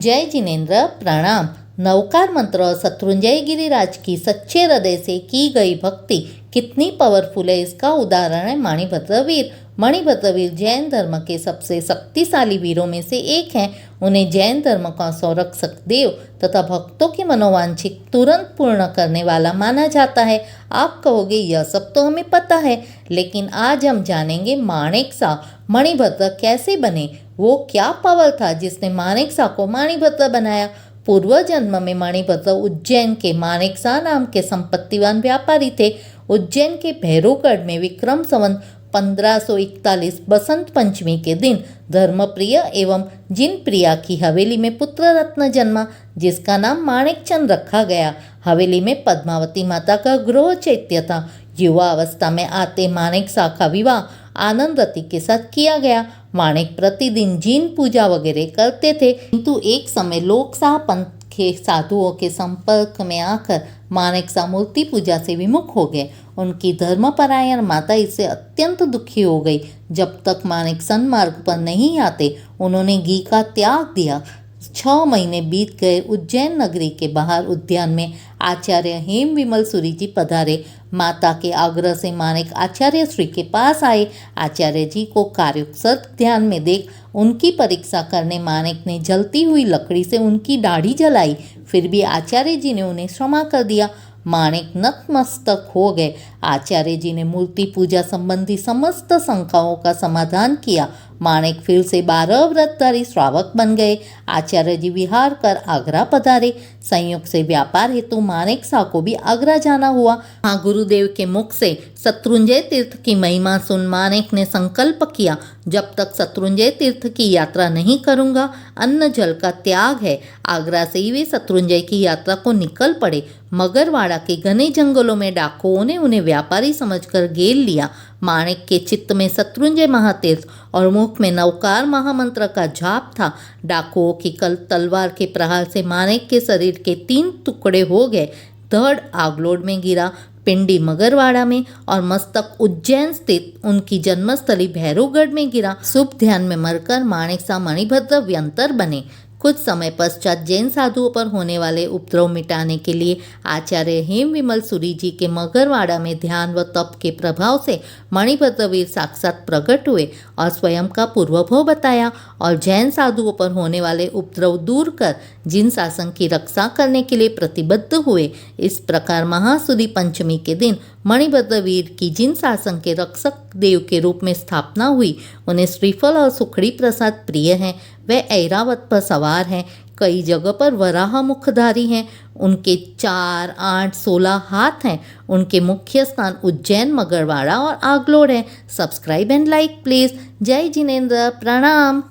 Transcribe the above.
जय जिनेन्द्र प्रणाम। नवकार मंत्र और शत्रुंजय गिरिराज की सच्चे हृदय से की गई भक्ति कितनी पावरफुल है, इसका उदाहरण है मणिभद्र वीर। मणिभद्र वीर जैन धर्म के सबसे शक्तिशाली वीरों में से एक हैं। उन्हें जैन धर्म का संरक्षक देव तथा भक्तों की मनोवांछित तुरंत पूर्ण करने वाला माना जाता है। आप कहोगे यह सब तो हमें पता है, लेकिन आज हम जानेंगे माणिकसा मणिभद्र कैसे बने। वो क्या पावर था जिसने माणिकसा को मणिभद्र बनाया। पूर्व जन्म में मणिभद्र उज्जैन के माणिकसा नाम के संपत्तिवान व्यापारी थे। उज्जैन के भैरवगढ़ में विक्रम संवत 1541 बसंत पंचमी के दिन धर्मप्रिय एवं जिनप्रिया की हवेली में पुत्र रत्न जन्मा, जिसका नाम माणिकचंद रखा गया। हवेली में पद्मावती माता का गृह चैत्य था। युवा अवस्था में आते माणिकसा का विवाह आनंदवती के साथ किया गया। माणिक प्रतिदिन जिन पूजा वगैरह करते थे, किंतु एक समय लोकशाह पंथ के साधुओं के संपर्क में आकर माणिकसा मूर्ति पूजा से विमुख हो गए। उनकी धर्मपरायण माता इससे अत्यंत दुखी हो गई। जब तक माणिक सन्मार्ग पर नहीं आते उन्होंने घी का त्याग दिया। 6 महीने बीत गए। उज्जैन नगरी के बाहर उद्यान में आचार्य हेम विमल सूरी जी पधारे। माता के आग्रह से माणिक आचार्य श्री के पास आए। आचार्य जी को कार्यकुशल ध्यान में देख उनकी परीक्षा करने माणिक ने जलती हुई लकड़ी से उनकी दाढ़ी जलाई। फिर भी आचार्य जी ने उन्हें क्षमा कर दिया। माणिक नतमस्तक हो गए। आचार्य जी ने मूर्ति पूजा संबंधी समस्त शंकाओं का समाधान किया। माणिक फिर से 12 व्रतधारी श्रावक बन गए। आचार्य जी विहार कर आगरा पधारे। संयोग से व्यापार हेतु माणिकसा को भी आगरा जाना हुआ। हाँ, गुरुदेव के मुख से शत्रुंजय तीर्थ की महिमा सुन माणिक ने संकल्प किया, जब तक शत्रुंजय तीर्थ की यात्रा नहीं करूंगा अन्न जल का त्याग है। आगरा से ही वे शत्रुंजय की यात्रा को निकल पड़े। मगरवाड़ा के घने जंगलों में डाकुओं ने उन्हें व्यापारी समझकर घेर लिया। माणिक के चित्त में शत्रुंजय महातीर्थ और मुख में नवकार महामंत्र का जाप था। डाकुओं की कल तलवार के प्रहार से माणिक के शरीर के 3 टुकड़े हो गए। धड़ आगलोड में गिरा, पिंडी मगरवाड़ा में और मस्तक उज्जैन स्थित उनकी जन्मस्थली भैरवगढ़ में गिरा। शुभ ध्यान में मरकर माणिकसा मणिभद्र व्यंतर बने। कुछ समय पश्चात जैन साधुओं पर होने वाले उपद्रव मिटाने के लिए आचार्य हेम विमल सूरी जी के मगरवाड़ा में ध्यान व तप के प्रभाव से मणिभद्र वीर साक्षात प्रकट हुए और स्वयं का पूर्वभव बताया और जैन साधुओं पर होने वाले उपद्रव दूर कर जिन शासन की रक्षा करने के लिए प्रतिबद्ध हुए। इस प्रकार महासुदी पंचमी के दिन मणिभद्र वीर की जिन शासन के रक्षक देव के रूप में स्थापना हुई, उन्हें श्रीफल और सुखड़ी प्रसाद प्रिय हैं। वे ऐरावत पर सवार हैं। कई जगह पर वराह मुखधारी हैं। उनके 4, 8, 16 हाथ हैं। उनके मुख्य स्थान उज्जैन, मगरवाड़ा और आगलोड है। Subscribe and like please. जय जिनेन्द्र प्रणाम।